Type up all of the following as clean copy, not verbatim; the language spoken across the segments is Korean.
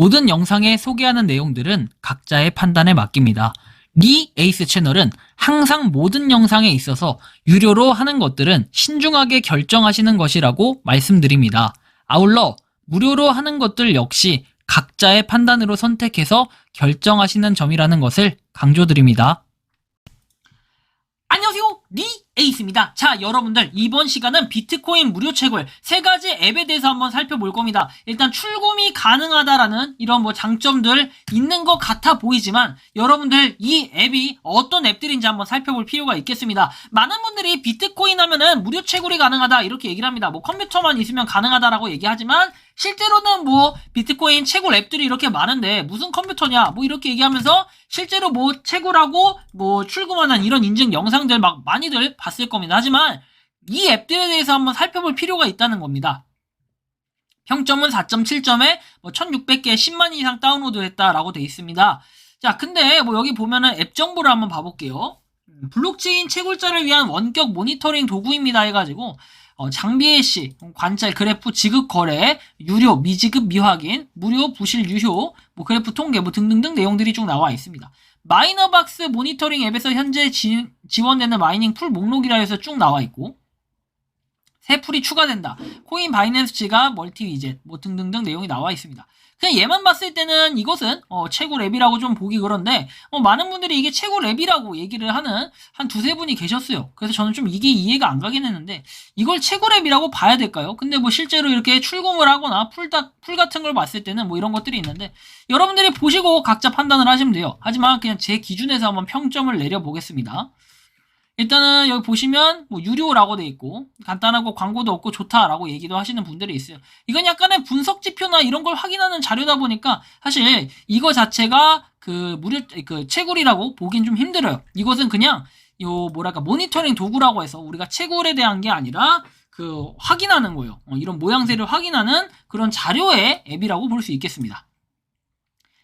모든 영상에 소개하는 내용들은 각자의 판단에 맡깁니다. 리 에이스 채널은 항상 모든 영상에 있어서 유료로 하는 것들은 신중하게 결정하시는 것이라고 말씀드립니다. 아울러 무료로 하는 것들 역시 각자의 판단으로 선택해서 결정하시는 점이라는 것을 강조드립니다. 안녕하세요, 리 에이스입니다. 자, 여러분들 이번 시간은 비트코인 무료 채굴 3가지 앱에 대해서 한번 살펴볼 겁니다. 일단 출금이 가능하다라는 이런 장점들 있는 것 같아 보이지만 여러분들 이 앱이 어떤 앱들인지 한번 살펴볼 필요가 있겠습니다. 많은 분들이 비트코인 하면은 무료 채굴이 가능하다 이렇게 얘기를 합니다. 컴퓨터만 있으면 가능하다라고 얘기하지만 실제로는 비트코인 채굴 앱들이 이렇게 많은데 무슨 컴퓨터냐 이렇게 얘기하면서 실제로 채굴하고 출금하는 이런 인증 영상들 많이들 봤을 겁니다. 하지만 이 앱들에 대해서 한번 살펴볼 필요가 있다는 겁니다. 평점은 4.7점에 1600개 10만 이상 다운로드 했다라고 되어 있습니다. 자, 근데 여기 보면은 앱 정보를 한번 봐볼게요. 블록체인 채굴자를 위한 원격 모니터링 도구입니다 해가지고 장비 해시, 관찰, 그래프, 지급 거래, 유료, 미지급, 미확인, 무료, 부실, 유효, 그래프 통계 등등등 내용들이 쭉 나와 있습니다. 마이너박스 모니터링 앱에서 현재 지원되는 마이닝 풀 목록이라 해서 쭉 나와 있고 새 풀이 추가된다. 코인 바이낸스 지갑, 멀티 위젯 등등등 내용이 나와 있습니다. 그냥 얘만 봤을 때는 이것은 채굴 앱이라고 좀 보기 그런데 많은 분들이 이게 채굴 앱이라고 얘기를 하는 한 두세 분이 계셨어요. 그래서 저는 좀 이게 이해가 안 가긴 했는데 이걸 채굴 앱이라고 봐야 될까요? 근데 실제로 이렇게 출금을 하거나 풀 같은 걸 봤을 때는 이런 것들이 있는데 여러분들이 보시고 각자 판단을 하시면 돼요. 하지만 그냥 제 기준에서 한번 평점을 내려보겠습니다. 일단은 여기 보시면 유료라고 돼 있고 간단하고 광고도 없고 좋다라고 얘기도 하시는 분들이 있어요. 이건 약간의 분석 지표나 이런 걸 확인하는 자료다 보니까 사실 이거 자체가 무료 채굴이라고 보긴 좀 힘들어요. 이것은 그냥 모니터링 도구라고 해서 우리가 채굴에 대한 게 아니라 확인하는 거예요. 이런 모양새를 확인하는 그런 자료의 앱이라고 볼 수 있겠습니다.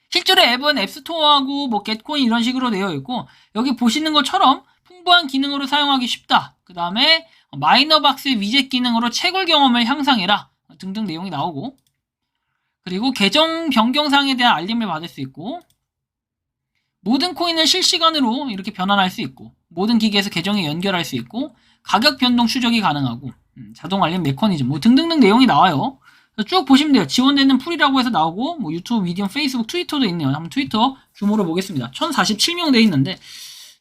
실제로 앱은 앱스토어하고 겟코인 이런 식으로 되어 있고 여기 보시는 것처럼 풍부한 기능으로 사용하기 쉽다. 그 다음에 마이너박스 위젯 기능으로 채굴 경험을 향상해라 등등 내용이 나오고 그리고 계정 변경사항에 대한 알림을 받을 수 있고 모든 코인을 실시간으로 이렇게 변환할 수 있고 모든 기기에서 계정에 연결할 수 있고 가격 변동 추적이 가능하고 자동 알림 메커니즘 등등등 내용이 나와요. 쭉 보시면 돼요. 지원되는 풀이라고 해서 나오고 유튜브, 미디엄, 페이스북, 트위터도 있네요. 한번 트위터 규모를 보겠습니다. 1047명 돼 있는데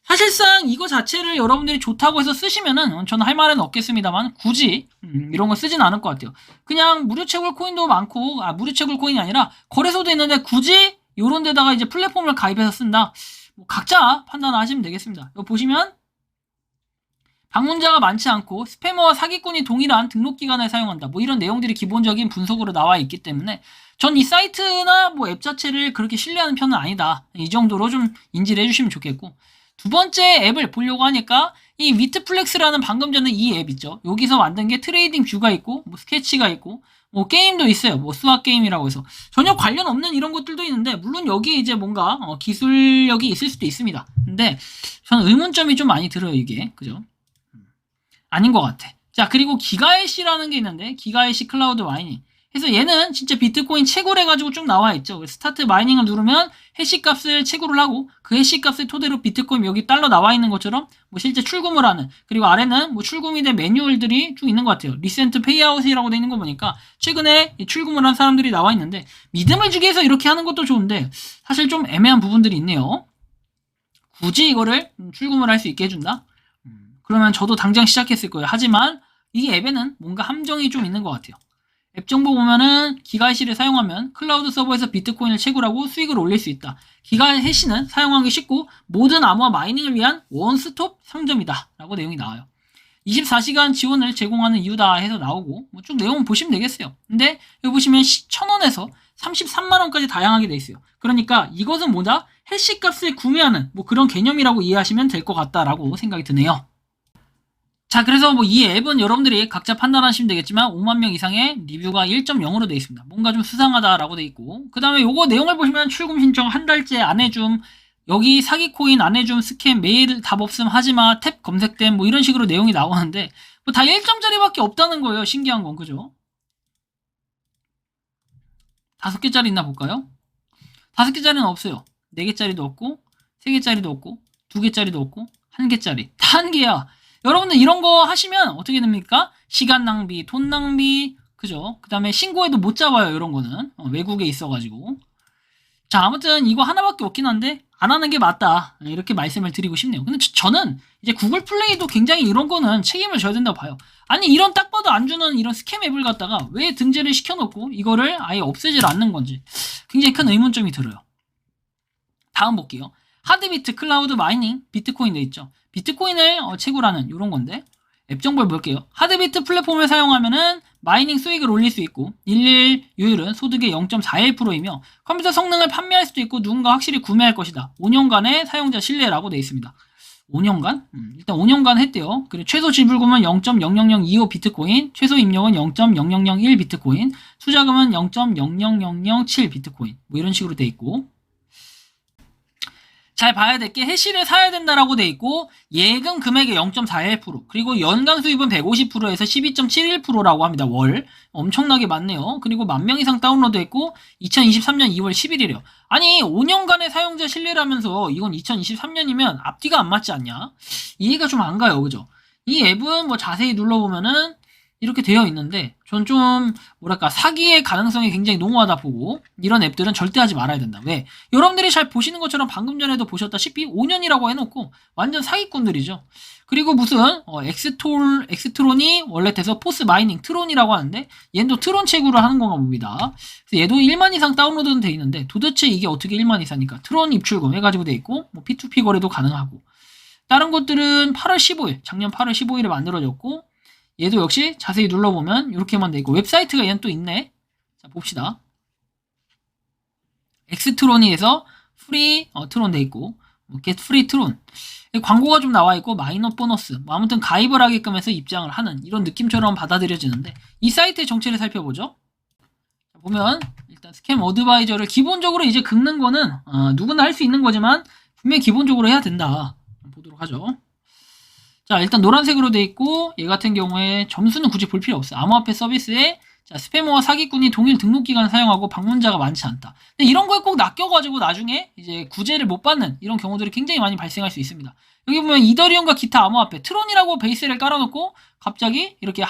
사실상 이거 자체를 여러분들이 좋다고 해서 쓰시면은 저는 할 말은 없겠습니다만 굳이 이런 거 쓰진 않을 것 같아요. 그냥 무료 채굴 코인도 많고 무료 채굴 코인이 아니라 거래소도 있는데 굳이 요런 데다가 이제 플랫폼을 가입해서 쓴다. 각자 판단하시면 되겠습니다. 여기 보시면 방문자가 많지 않고 스패머와 사기꾼이 동일한 등록 기간을 사용한다. 이런 내용들이 기본적인 분석으로 나와 있기 때문에 전 이 사이트나 앱 자체를 그렇게 신뢰하는 편은 아니다. 이 정도로 좀 인지를 해주시면 좋겠고 두 번째 앱을 보려고 하니까 이 위트플렉스라는 방금 전에 이 앱 있죠. 여기서 만든 게 트레이딩 뷰가 있고 스케치가 있고 게임도 있어요. 수학 게임이라고 해서 전혀 관련 없는 이런 것들도 있는데 물론 여기 이제 뭔가 기술력이 있을 수도 있습니다. 근데 저는 의문점이 좀 많이 들어요. 이게 그죠? 아닌 것 같아. 자, 그리고 기가해시라는 게 있는데 기가해시 클라우드 마이닝 그래서 얘는 진짜 비트코인 채굴 해가지고 쭉 나와 있죠. 스타트 마이닝을 누르면 해시 값을 채굴을 하고 그 해시 값을 토대로 비트코인 여기 달러 나와 있는 것처럼 실제 출금을 하는 그리고 아래는 출금이 된 매뉴얼들이 쭉 있는 것 같아요. 리센트 페이아웃이라고 돼 있는 거 보니까 최근에 출금을 한 사람들이 나와 있는데 믿음을 주기 위해서 이렇게 하는 것도 좋은데 사실 좀 애매한 부분들이 있네요. 굳이 이거를 출금을 할 수 있게 해준다? 그러면 저도 당장 시작했을 거예요. 하지만 이 앱에는 뭔가 함정이 좀 있는 것 같아요. 앱 정보 보면은 기가해시를 사용하면 클라우드 서버에서 비트코인을 채굴하고 수익을 올릴 수 있다. 기가해시는 사용하기 쉽고 모든 암호화 마이닝을 위한 원스톱 상점이다 라고 내용이 나와요. 24시간 지원을 제공하는 이유다 해서 나오고 쭉 내용 보시면 되겠어요. 근데 여기 보시면 1,000원에서 33만원까지 다양하게 돼 있어요. 그러니까 이것은 뭐다? 해시 값을 구매하는 그런 개념이라고 이해하시면 될 것 같다라고 생각이 드네요. 자, 그래서 이 앱은 여러분들이 각자 판단하시면 되겠지만 5만 명 이상의 리뷰가 1.0으로 되어 있습니다. 뭔가 좀 수상하다라고 되어 있고 그 다음에 요거 내용을 보시면 출금 신청 한 달째 안 해줌 여기 사기코인 안 해줌 스캠 메일 답 없음 하지마 탭 검색됨 이런 식으로 내용이 나오는데 다 1점짜리밖에 없다는 거예요. 신기한 건 그죠? 5개짜리 있나 볼까요? 5개짜리는 없어요. 4개짜리도 없고 3개짜리도 없고 2개짜리도 없고 1개짜리 다 1개야. 여러분들 이런 거 하시면 어떻게 됩니까? 시간 낭비, 돈 낭비, 그죠? 그 다음에 신고해도 못 잡아요. 이런 거는 외국에 있어가지고. 자, 아무튼 이거 하나밖에 없긴 한데 안 하는 게 맞다, 이렇게 말씀을 드리고 싶네요. 근데 저는 이제 구글 플레이도 굉장히 이런 거는 책임을 져야 된다고 봐요. 아니, 이런 딱 봐도 안 주는 이런 스캠 앱을 갖다가 왜 등재를 시켜놓고 이거를 아예 없애질 않는 건지 굉장히 큰 의문점이 들어요. 다음 볼게요. 하드비트 클라우드 마이닝 비트코인 돼 있죠. 비트코인을 채굴하는 이런 건데 앱 정보를 볼게요. 하드비트 플랫폼을 사용하면은 마이닝 수익을 올릴 수 있고 일일율은 소득의 0.41%이며 컴퓨터 성능을 판매할 수도 있고 누군가 확실히 구매할 것이다. 5년간의 사용자 신뢰라고 되어 있습니다. 5년간? 일단 5년간 했대요. 그리고 최소 지불금은 0.00025 비트코인, 최소 입력은 0.0001 비트코인, 투자금은 0.00007 비트코인, 뭐 이런 식으로 돼 있고, 잘 봐야 될 게 해시를 사야 된다라고 돼 있고 예금 금액의 0.41%, 그리고 연간 수입은 150%에서 12.71%라고 합니다. 월. 엄청나게 많네요. 그리고 10,000명 이상 다운로드 했고 2023년 2월 11일이요. 아니, 5년간의 사용자 신뢰라면서 이건 2023년이면 앞뒤가 안 맞지 않냐? 이해가 좀 안 가요. 그죠? 이 앱은 뭐 자세히 눌러보면은 이렇게 되어 있는데 전 좀 뭐랄까 사기의 가능성이 굉장히 농후하다 보고 이런 앱들은 절대 하지 말아야 된다. 왜? 여러분들이 잘 보시는 것처럼 방금 전에도 보셨다시피 5년이라고 해놓고 완전 사기꾼들이죠. 그리고 무슨 엑스트론이 원래 돼서 포스 마이닝 트론이라고 하는데 얘는 또 트론 채굴을 하는 건가 봅니다. 그래서 얘도 1만 이상 다운로드는 돼 있는데 도대체 이게 어떻게 1만 이상이니까 트론 입출금 해가지고 돼 있고 뭐 P2P 거래도 가능하고 다른 것들은 8월 15일 작년 8월 15일에 만들어졌고 얘도 역시 자세히 눌러보면 이렇게만 돼 있고 웹사이트가 얘는 또 있네. 자, 봅시다. 엑스트론이에서 프리 트론 돼 있고 get free 트론 광고가 좀 나와 있고 마이너 보너스 뭐 아무튼 가입을 하게끔 해서 입장을 하는 이런 느낌처럼 받아들여지는데 이 사이트의 정체를 살펴보죠. 자, 보면 일단 스캠 어드바이저를 기본적으로 이제 긁는 거는 누구나 할 수 있는 거지만 분명히 기본적으로 해야 된다. 보도록 하죠. 자, 일단 노란색으로 돼 있고 얘 같은 경우에 점수는 굳이 볼 필요 없어요. 암호화폐 서비스에 자, 스패머와 사기꾼이 동일 등록기간을 사용하고 방문자가 많지 않다. 근데 이런 거에 꼭 낚여가지고 나중에 이제 구제를 못 받는 이런 경우들이 굉장히 많이 발생할 수 있습니다. 여기 보면 이더리움과 기타 암호화폐 트론이라고 베이스를 깔아놓고 갑자기 이렇게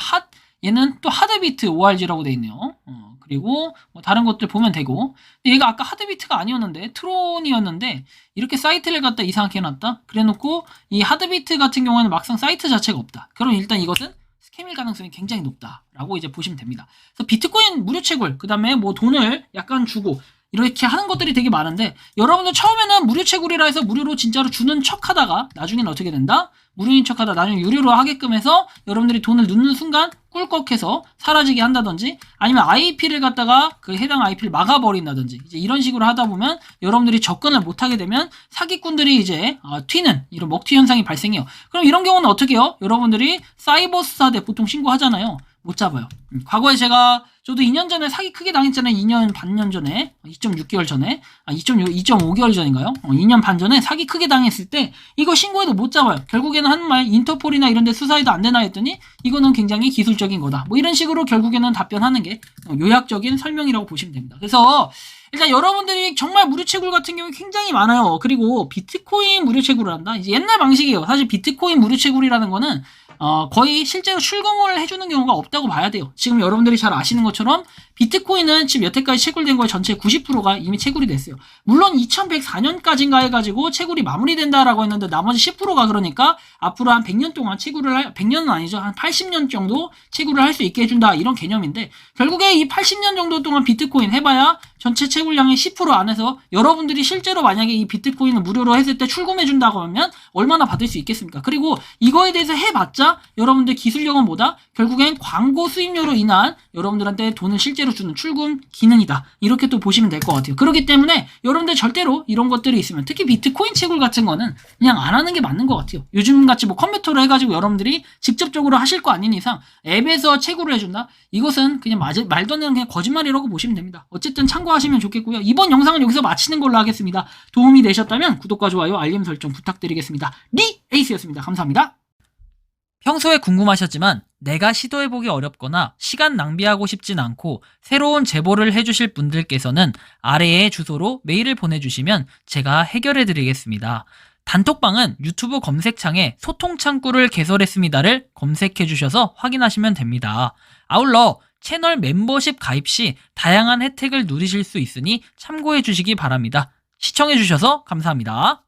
얘는 또 하드비트 ORG라고 돼 있네요. 그리고 뭐 다른 것들 보면 되고 근데 얘가 아까 하드비트가 아니었는데 트론이었는데 이렇게 사이트를 갖다 이상하게 해놨다. 그래놓고 이 하드비트 같은 경우에는 막상 사이트 자체가 없다. 그럼 일단 이것은 스캠일 가능성이 굉장히 높다라고 이제 보시면 됩니다. 그래서 비트코인 무료 채굴, 그 다음에 뭐 돈을 약간 주고 이렇게 하는 것들이 되게 많은데 여러분들 처음에는 무료 채굴이라 해서 무료로 진짜로 주는 척 하다가 나중에는 어떻게 된다? 무료인 척 하다 나중에 유료로 하게끔 해서 여러분들이 돈을 넣는 순간 꿀꺽해서 사라지게 한다든지 아니면 IP를 갖다가 그 해당 IP를 막아버린다든지 이제 이런 식으로 하다 보면 여러분들이 접근을 못하게 되면 사기꾼들이 이제 튀는 이런 먹튀 현상이 발생해요. 그럼 이런 경우는 어떻게 해요? 여러분들이 사이버 수사대 보통 신고하잖아요. 못 잡아요. 과거에 저도 2년 전에 사기 크게 당했잖아요. 2년 반년 전에 2.6개월 전에 2.5개월 전인가요? 2년 반 전에 사기 크게 당했을 때 이거 신고해도 못 잡아요. 결국에는 하는 말 인터폴이나 이런 데 수사해도 안 되나 했더니 이거는 굉장히 기술적인 거다. 뭐 이런 식으로 결국에는 답변하는 게 요약적인 설명이라고 보시면 됩니다. 그래서 일단 여러분들이 정말 무료 채굴 같은 경우에 굉장히 많아요. 그리고 비트코인 무료 채굴을 한다. 이제 옛날 방식이에요. 사실 비트코인 무료 채굴이라는 거는 거의 실제로 출금을 해주는 경우가 없다고 봐야 돼요. 지금 여러분들이 잘 아시는 것처럼 비트코인은 지금 여태까지 채굴된 거의 전체 90%가 이미 채굴이 됐어요. 물론 2104년까지인가 해가지고 채굴이 마무리된다라고 했는데 나머지 10%가 그러니까 앞으로 한 100년 동안 100년은 아니죠. 한 80년 정도 채굴을 할 수 있게 해준다 이런 개념인데 결국에 이 80년 정도 동안 비트코인 해봐야 전체 채굴량의 10% 안에서 여러분들이 실제로 만약에 이 비트코인을 무료로 했을 때 출금해준다고 하면 얼마나 받을 수 있겠습니까? 그리고 이거에 대해서 해봤자 여러분들 기술력은 뭐다? 결국엔 광고 수입료로 인한 여러분들한테 돈을 실제로 주는 출금 기능이다. 이렇게 또 보시면 될 것 같아요. 그렇기 때문에 여러분들 절대로 이런 것들이 있으면 특히 비트코인 채굴 같은 거는 그냥 안 하는 게 맞는 것 같아요. 요즘같이 뭐 컴퓨터로 해가지고 여러분들이 직접적으로 하실 거 아닌 이상 앱에서 채굴을 해준다? 이것은 그냥 말도 안 되는 그냥 거짓말이라고 보시면 됩니다. 어쨌든 참고하시면 좋겠고요. 이번 영상은 여기서 마치는 걸로 하겠습니다. 도움이 되셨다면 구독과 좋아요, 알림 설정 부탁드리겠습니다. 에이스였습니다. 감사합니다. 평소에 궁금하셨지만 내가 시도해보기 어렵거나 시간 낭비하고 싶진 않고 새로운 제보를 해주실 분들께서는 아래의 주소로 메일을 보내주시면 제가 해결해드리겠습니다. 단톡방은 유튜브 검색창에 소통창구를 개설했습니다를 검색해주셔서 확인하시면 됩니다. 아울러 채널 멤버십 가입 시 다양한 혜택을 누리실 수 있으니 참고해주시기 바랍니다. 시청해주셔서 감사합니다.